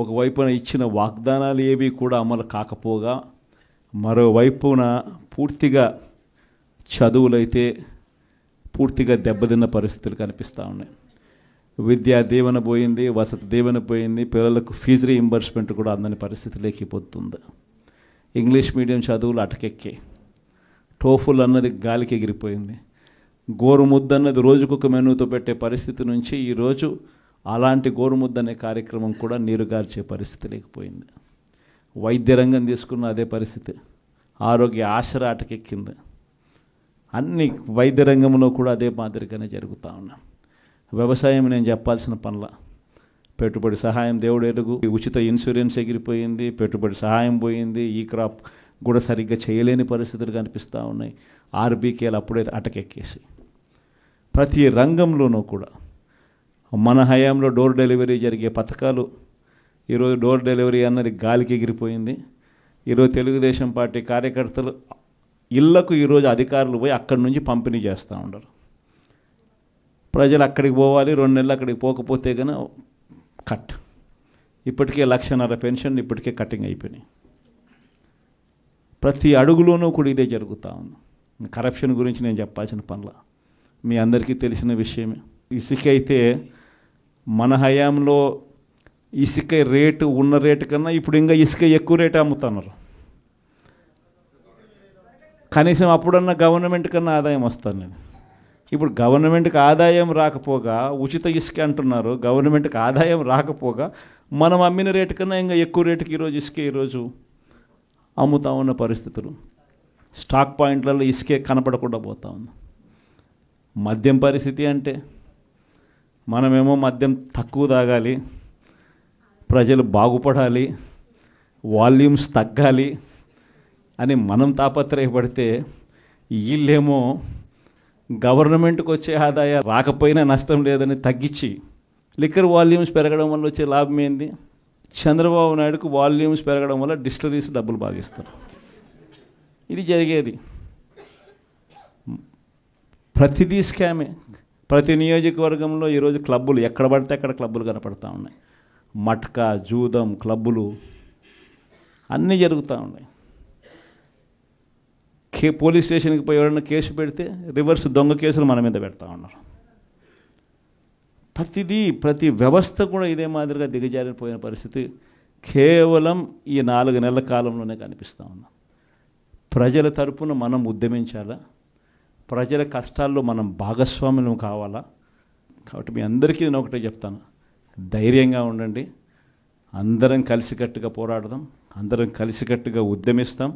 ఒకవైపున ఇచ్చిన వాగ్దానాలు ఏవి కూడా అమలు కాకపోగా, మరోవైపున పూర్తిగా చదువులైతే పూర్తిగా దెబ్బతిన్న పరిస్థితులు కనిపిస్తూ ఉన్నాయి. విద్యా దీవెన పోయింది, వసతి దీవెన పోయింది, పిల్లలకు ఫీజు రీయింబర్స్మెంట్ కూడా అందని పరిస్థితి లేకపోతుంది. ఇంగ్లీష్ మీడియం చదువులు అటకెక్కి, టోఫుల్ అన్నది గాలికి ఎగిరిపోయింది. గోరుముద్ద అన్నది రోజుకొక మెనూతో పెట్టే పరిస్థితి నుంచి ఈరోజు అలాంటి గోరుముద్ద అనే కార్యక్రమం కూడా నీరుగార్చే పరిస్థితి లేకపోయింది. వైద్య రంగం తీసుకున్న అదే పరిస్థితి. ఆరోగ్య ఆసరా అటకెక్కింది. అన్ని వైద్య రంగంలో కూడా అదే మాదిరిగానే జరుగుతూ ఉన్నా. వ్యవసాయం నేను చెప్పాల్సిన పనుల, పెట్టుబడి సహాయం దేవుడు ఎరుగు, ఉచిత ఇన్సూరెన్స్ ఎగిరిపోయింది, పెట్టుబడి సహాయం పోయింది, ఈ క్రాప్ కూడా సరిగ్గా చేయలేని పరిస్థితులు కనిపిస్తూ ఉన్నాయి. ఆర్బీకేలు అప్పుడే అటకెక్కేసి ప్రతి రంగంలోనూ కూడా మన హయాంలో డోర్ డెలివరీ జరిగే పథకాలు ఈరోజు డోర్ డెలివరీ అన్నది గాలికి ఎగిరిపోయింది. ఈరోజు తెలుగుదేశం పార్టీ కార్యకర్తలు ఇళ్లకు ఈరోజు అధికారులు పోయి అక్కడి నుంచి పంపిణీ చేస్తూ ఉండరు. ప్రజలు అక్కడికి పోవాలి, 2 నెలలు అక్కడికి పోకపోతే కనుక కట్. ఇప్పటికే 1,50,000 పెన్షన్ ఇప్పటికే కటింగ్ అయిపోయినాయి. ప్రతి అడుగులోనూ కూడా ఇదే జరుగుతూ ఉంది. కరప్షన్ గురించి నేను చెప్పాల్సిన పనుల మీ అందరికీ తెలిసిన విషయమే. ఇసుక అయితే మన హయాంలో ఇసుక రేటు ఉన్న రేటు కన్నా ఇప్పుడు ఇంకా ఇసుక ఎక్కువ రేటు అమ్ముతున్నారు. కనీసం అప్పుడన్నా గవర్నమెంట్ కన్నా ఆదాయం వస్తాను నేను. ఇప్పుడు గవర్నమెంట్కి ఆదాయం రాకపోగా ఉచిత ఇసుక అంటున్నారు. గవర్నమెంట్కి ఆదాయం రాకపోగా మనం అమ్మిన రేటు కన్నా ఇంకా ఎక్కువ రేటుకి ఈరోజు ఇసుక ఈరోజు అమ్ముతా ఉన్న పరిస్థితులు. స్టాక్ పాయింట్లలో ఇసుకే కనపడకుండా పోతా ఉంది. మద్యం పరిస్థితి అంటే మనమేమో మద్యం తక్కువ తాగాలి, ప్రజలు బాగుపడాలి, వాల్యూమ్స్ తగ్గాలి అని మనం తాపత్రయపడితే వీళ్ళేమో గవర్నమెంట్కి వచ్చే ఆదాయం రాకపోయినా నష్టం లేదని తగ్గించి లిక్కర్ వాల్యూమ్స్ పెరగడం వల్ల వచ్చే లాభం ఏంది? చంద్రబాబు నాయుడుకు వాల్యూమ్స్ పెరగడం వల్ల డిస్టిలరీస్ డబ్బులు బాగిస్తారు. ఇది జరిగేది. ప్రతిదీ స్కామే. ప్రతి నియోజకవర్గంలో ఈరోజు క్లబ్బులు ఎక్కడ పడితే అక్కడ క్లబ్బులు కనపడతా ఉన్నాయి. మట్కా, జూదం క్లబ్బులు అన్నీ జరుగుతూ ఉన్నాయి. పోలీస్ స్టేషన్కి పోయి ఎవరైనా కేసు పెడితే రివర్స్ దొంగ కేసులు మన మీద పెడతా ఉన్నారు. ప్రతి వ్యవస్థ కూడా ఇదే మాదిరిగా దిగజారిపోయిన పరిస్థితి కేవలం ఈ 4 నెలల కాలంలోనే కనిపిస్తూ ఉన్నాం. ప్రజల తరపున మనం ఉద్యమించాలా, ప్రజల కష్టాల్లో మనం భాగస్వాములం కావాలా. కాబట్టి మీ అందరికీ నేను ఒకటే చెప్తాను, ధైర్యంగా ఉండండి. అందరం కలిసికట్టుగా పోరాడదాం, అందరం కలిసికట్టుగా ఉద్యమిస్తాం.